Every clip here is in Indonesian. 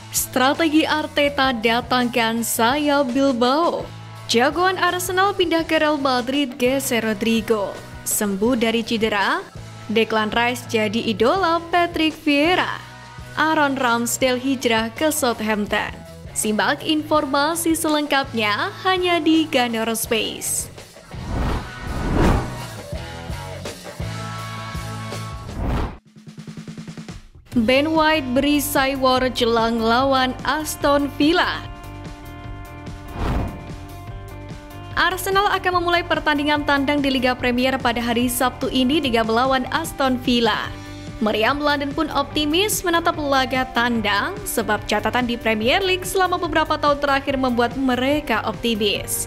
Strategi Arteta datangkan sayap Bilbao. Jagoan Arsenal pindah ke Real Madrid geser Rodrigo. Sembuh dari cedera, Declan Rice jadi idola Patrick Vieira. Aaron Ramsdale hijrah ke Southampton. Simak informasi selengkapnya hanya di Ganor Space. Ben White berisai war jelang lawan Aston Villa. Arsenal akan memulai pertandingan tandang di Liga Premier pada hari Sabtu ini dengan melawan Aston Villa. Meriam London pun optimis menatap laga tandang sebab catatan di Premier League selama beberapa tahun terakhir membuat mereka optimis.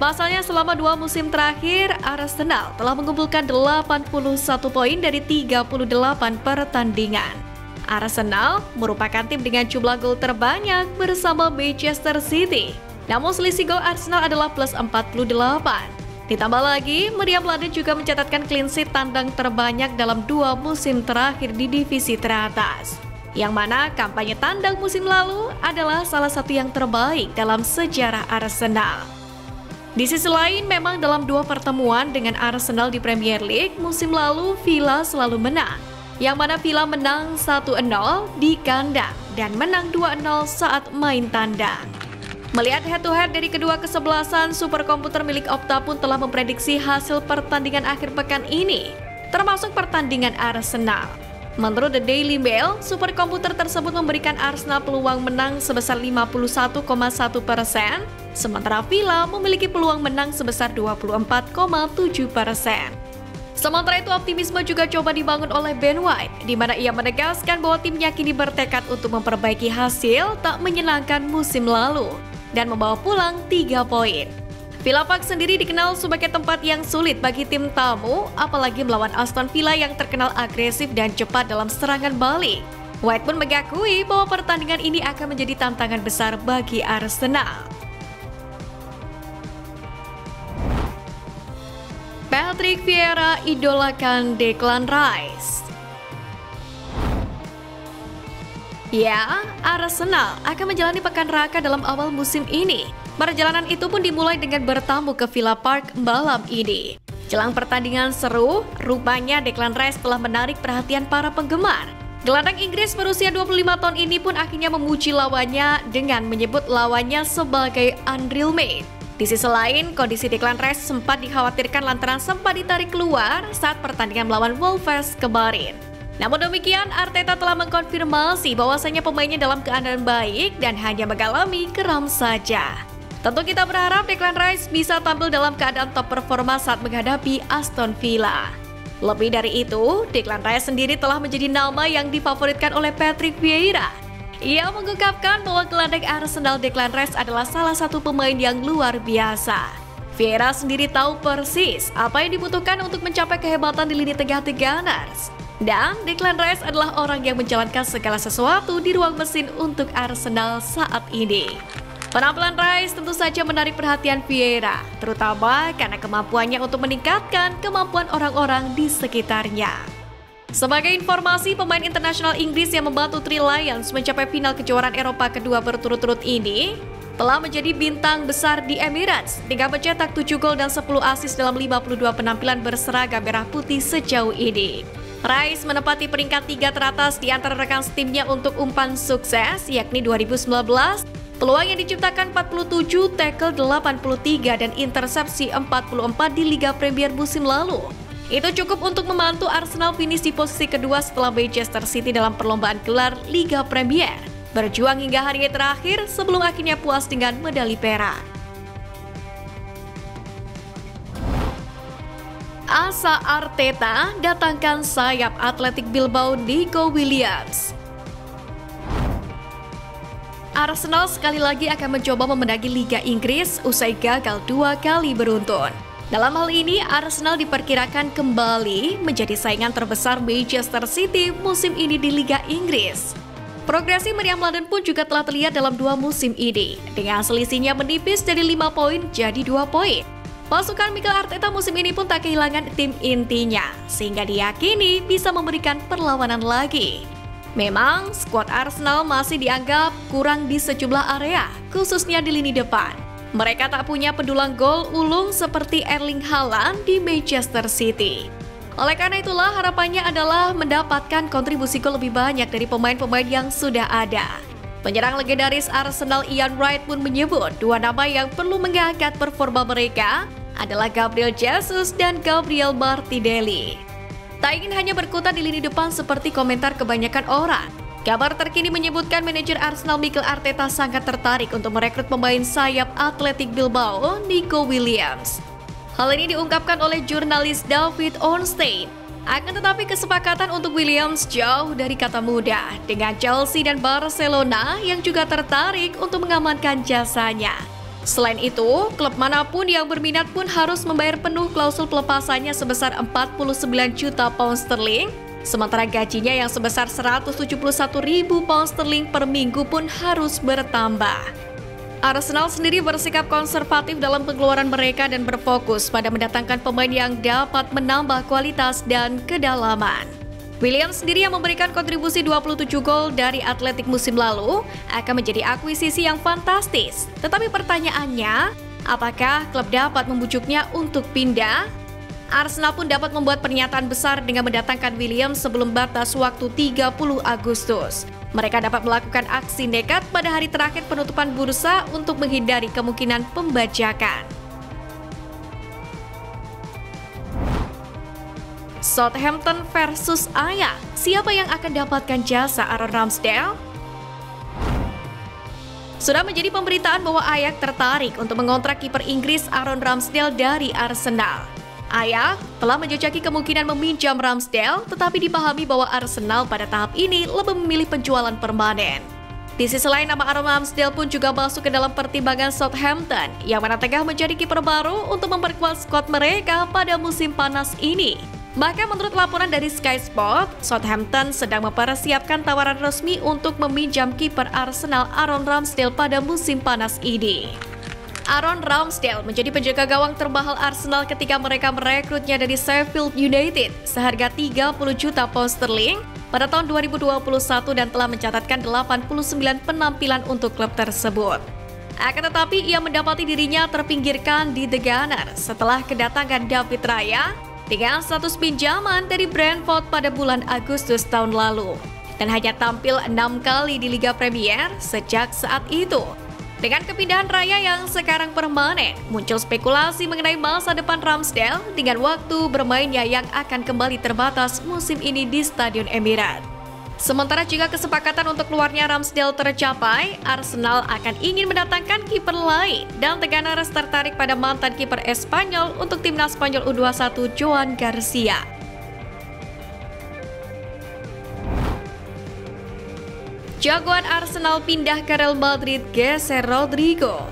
Pasalnya selama 2 musim terakhir, Arsenal telah mengumpulkan 81 poin dari 38 pertandingan. Arsenal merupakan tim dengan jumlah gol terbanyak bersama Manchester City. Namun selisih gol Arsenal adalah plus 48. Ditambah lagi, Meriam London juga mencatatkan clean sheet tandang terbanyak dalam 2 musim terakhir di divisi teratas. Yang mana kampanye tandang musim lalu adalah salah satu yang terbaik dalam sejarah Arsenal. Di sisi lain, memang dalam 2 pertemuan dengan Arsenal di Premier League, musim lalu Villa selalu menang. Yang mana Villa menang 1-0 di kandang dan menang 2-0 saat main tandang. Melihat head-to-head dari kedua kesebelasan, superkomputer milik Opta pun telah memprediksi hasil pertandingan akhir pekan ini, termasuk pertandingan Arsenal. Menurut The Daily Mail, superkomputer tersebut memberikan Arsenal peluang menang sebesar 51,1%, sementara Villa memiliki peluang menang sebesar 24,7%. Sementara itu, optimisme juga coba dibangun oleh Ben White, di mana ia menegaskan bahwa timnya kini bertekad untuk memperbaiki hasil tak menyenangkan musim lalu dan membawa pulang 3 poin. Villa Park sendiri dikenal sebagai tempat yang sulit bagi tim tamu, apalagi melawan Aston Villa yang terkenal agresif dan cepat dalam serangan balik. White pun mengakui bahwa pertandingan ini akan menjadi tantangan besar bagi Arsenal. Patrick Vieira idolakan Declan Rice. Ya, Arsenal akan menjalani pekan raka dalam awal musim ini. Perjalanan itu pun dimulai dengan bertamu ke Villa Park malam ini. Jelang pertandingan seru, rupanya Declan Rice telah menarik perhatian para penggemar. Gelandang Inggris berusia 25 tahun ini pun akhirnya memuji lawannya dengan menyebut lawannya sebagai unreal mate. Di sisi lain, kondisi Declan Rice sempat dikhawatirkan lantaran sempat ditarik keluar saat pertandingan melawan Wolves kemarin. Namun demikian, Arteta telah mengkonfirmasi bahwasanya pemainnya dalam keadaan baik dan hanya mengalami kram saja. Tentu kita berharap Declan Rice bisa tampil dalam keadaan top performa saat menghadapi Aston Villa. Lebih dari itu, Declan Rice sendiri telah menjadi nama yang difavoritkan oleh Patrick Vieira. Ia mengungkapkan bahwa gelandang Arsenal Declan Rice adalah salah satu pemain yang luar biasa. Vieira sendiri tahu persis apa yang dibutuhkan untuk mencapai kehebatan di lini tengah The Gunners. Dan Declan Rice adalah orang yang menjalankan segala sesuatu di ruang mesin untuk Arsenal saat ini. Penampilan Rice tentu saja menarik perhatian Vieira, terutama karena kemampuannya untuk meningkatkan kemampuan orang-orang di sekitarnya. Sebagai informasi, pemain internasional Inggris yang membantu Three Lions mencapai final kejuaraan Eropa kedua berturut-turut ini telah menjadi bintang besar di Emirates dengan mencetak 7 gol dan 10 assist dalam 52 penampilan berseragam merah putih sejauh ini. Rice menempati peringkat 3 teratas di antara rekan timnya untuk umpan sukses, yakni 2019, peluang yang diciptakan 47, tackle 83, dan intersepsi 44 di Liga Premier musim lalu. Itu cukup untuk membantu Arsenal finish di posisi kedua setelah Manchester City dalam perlombaan gelar Liga Premier, berjuang hingga hari terakhir sebelum akhirnya puas dengan medali perak. Asa Arteta datangkan sayap Athletic Bilbao Nico Williams. Arsenal sekali lagi akan mencoba memenangi Liga Inggris usai gagal 2 kali beruntun. Dalam hal ini, Arsenal diperkirakan kembali menjadi saingan terbesar Manchester City musim ini di Liga Inggris. Progresi Meriam London pun juga telah terlihat dalam 2 musim ini, dengan selisihnya menipis dari 5 poin jadi 2 poin. Pasukan Mikel Arteta musim ini pun tak kehilangan tim intinya, sehingga diyakini bisa memberikan perlawanan lagi. Memang, skuad Arsenal masih dianggap kurang di sejumlah area, khususnya di lini depan. Mereka tak punya pendulang gol ulung seperti Erling Haaland di Manchester City. Oleh karena itulah harapannya adalah mendapatkan kontribusi gol lebih banyak dari pemain-pemain yang sudah ada. Penyerang legendaris Arsenal Ian Wright pun menyebut dua nama yang perlu mengangkat performa mereka adalah Gabriel Jesus dan Gabriel Martinelli. Tak ingin hanya berkutat di lini depan seperti komentar kebanyakan orang. Kabar terkini menyebutkan manajer Arsenal Mikel Arteta sangat tertarik untuk merekrut pemain sayap Athletic Bilbao, Nico Williams. Hal ini diungkapkan oleh jurnalis David Ornstein. Akan tetapi kesepakatan untuk Williams jauh dari kata mudah, dengan Chelsea dan Barcelona yang juga tertarik untuk mengamankan jasanya. Selain itu, klub manapun yang berminat pun harus membayar penuh klausul pelepasannya sebesar 49 juta pound sterling, sementara gajinya yang sebesar 171.000 pound sterling per minggu pun harus bertambah. Arsenal sendiri bersikap konservatif dalam pengeluaran mereka dan berfokus pada mendatangkan pemain yang dapat menambah kualitas dan kedalaman. Williams sendiri yang memberikan kontribusi 27 gol dari Athletic musim lalu akan menjadi akuisisi yang fantastis. Tetapi pertanyaannya, apakah klub dapat membujuknya untuk pindah? Arsenal pun dapat membuat pernyataan besar dengan mendatangkan Williams sebelum batas waktu 30 Agustus. Mereka dapat melakukan aksi nekat pada hari terakhir penutupan bursa untuk menghindari kemungkinan pembajakan. Southampton versus Ajax, siapa yang akan dapatkan jasa Aaron Ramsdale? Sudah menjadi pemberitaan bahwa Ajax tertarik untuk mengontrak kiper Inggris Aaron Ramsdale dari Arsenal. Ajax telah menjejaki kemungkinan meminjam Ramsdale, tetapi dipahami bahwa Arsenal pada tahap ini lebih memilih penjualan permanen. Di sisi lain, nama Aaron Ramsdale pun juga masuk ke dalam pertimbangan Southampton, yang mana tengah menjadi kiper baru untuk memperkuat skuad mereka pada musim panas ini. Bahkan menurut laporan dari Sky Sport, Southampton sedang mempersiapkan tawaran resmi untuk meminjam kiper Arsenal Aaron Ramsdale pada musim panas ini. Aaron Ramsdale menjadi penjaga gawang termahal Arsenal ketika mereka merekrutnya dari Sheffield United seharga 30 juta pound sterling pada tahun 2021 dan telah mencatatkan 89 penampilan untuk klub tersebut. Akan tetapi ia mendapati dirinya terpinggirkan di The Gunners setelah kedatangan David Raya dengan status pinjaman dari Brentford pada bulan Agustus tahun lalu dan hanya tampil 6 kali di Liga Premier sejak saat itu. Dengan kepindahan Raya yang sekarang permanen, muncul spekulasi mengenai masa depan Ramsdale dengan waktu bermainnya yang akan kembali terbatas musim ini di Stadion Emirates. Sementara jika kesepakatan untuk keluarnya Ramsdale tercapai, Arsenal akan ingin mendatangkan kiper lain dan The Gunners tertarik pada mantan kiper Espanyol untuk timnas Spanyol U21 Joan Garcia. Jagoan Arsenal pindah ke Real Madrid geser Rodrigo.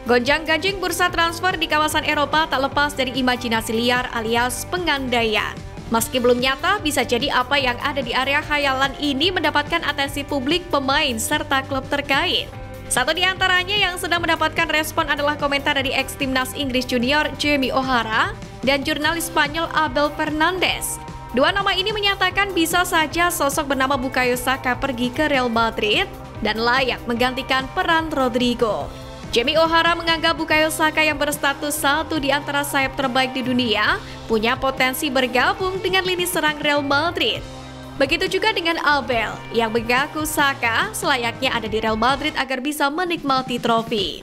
Gonjang-ganjing bursa transfer di kawasan Eropa tak lepas dari imajinasi liar alias pengandaian. Meski belum nyata, bisa jadi apa yang ada di area khayalan ini mendapatkan atensi publik, pemain, serta klub terkait. Satu di antaranya yang sedang mendapatkan respon adalah komentar dari ex-timnas Inggris junior Jamie O'Hara dan jurnalis Spanyol Abel Fernandez. Dua nama ini menyatakan bisa saja sosok bernama Bukayo Saka pergi ke Real Madrid dan layak menggantikan peran Rodrigo. Jamie O'Hara menganggap Bukayo Saka yang berstatus satu di antara sayap terbaik di dunia punya potensi bergabung dengan lini serang Real Madrid. Begitu juga dengan Abel yang mengaku Saka selayaknya ada di Real Madrid agar bisa menikmati trofi.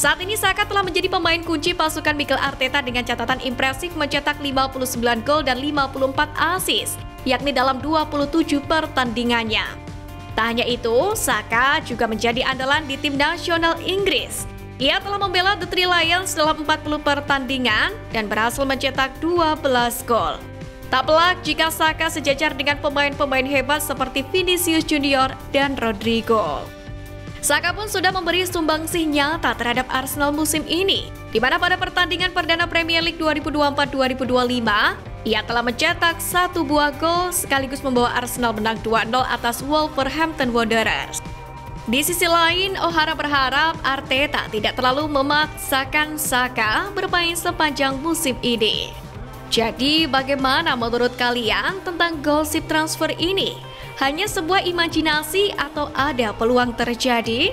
Saat ini Saka telah menjadi pemain kunci pasukan Mikel Arteta dengan catatan impresif mencetak 59 gol dan 54 assist, yakni dalam 27 pertandingannya. Tak hanya itu, Saka juga menjadi andalan di tim nasional Inggris. Ia telah membela The Three Lions dalam 40 pertandingan dan berhasil mencetak 12 gol. Tak pelak jika Saka sejajar dengan pemain-pemain hebat seperti Vinicius Junior dan Rodrigo. Saka pun sudah memberi sumbangsih nyata terhadap Arsenal musim ini, di mana pada pertandingan perdana Premier League 2024-2025, ia telah mencetak 1 buah gol sekaligus membawa Arsenal menang 2-0 atas Wolverhampton Wanderers. Di sisi lain, O'Hara berharap Arteta tidak terlalu memaksakan Saka bermain sepanjang musim ini. Jadi bagaimana menurut kalian tentang gosip transfer ini? Hanya sebuah imajinasi atau ada peluang terjadi?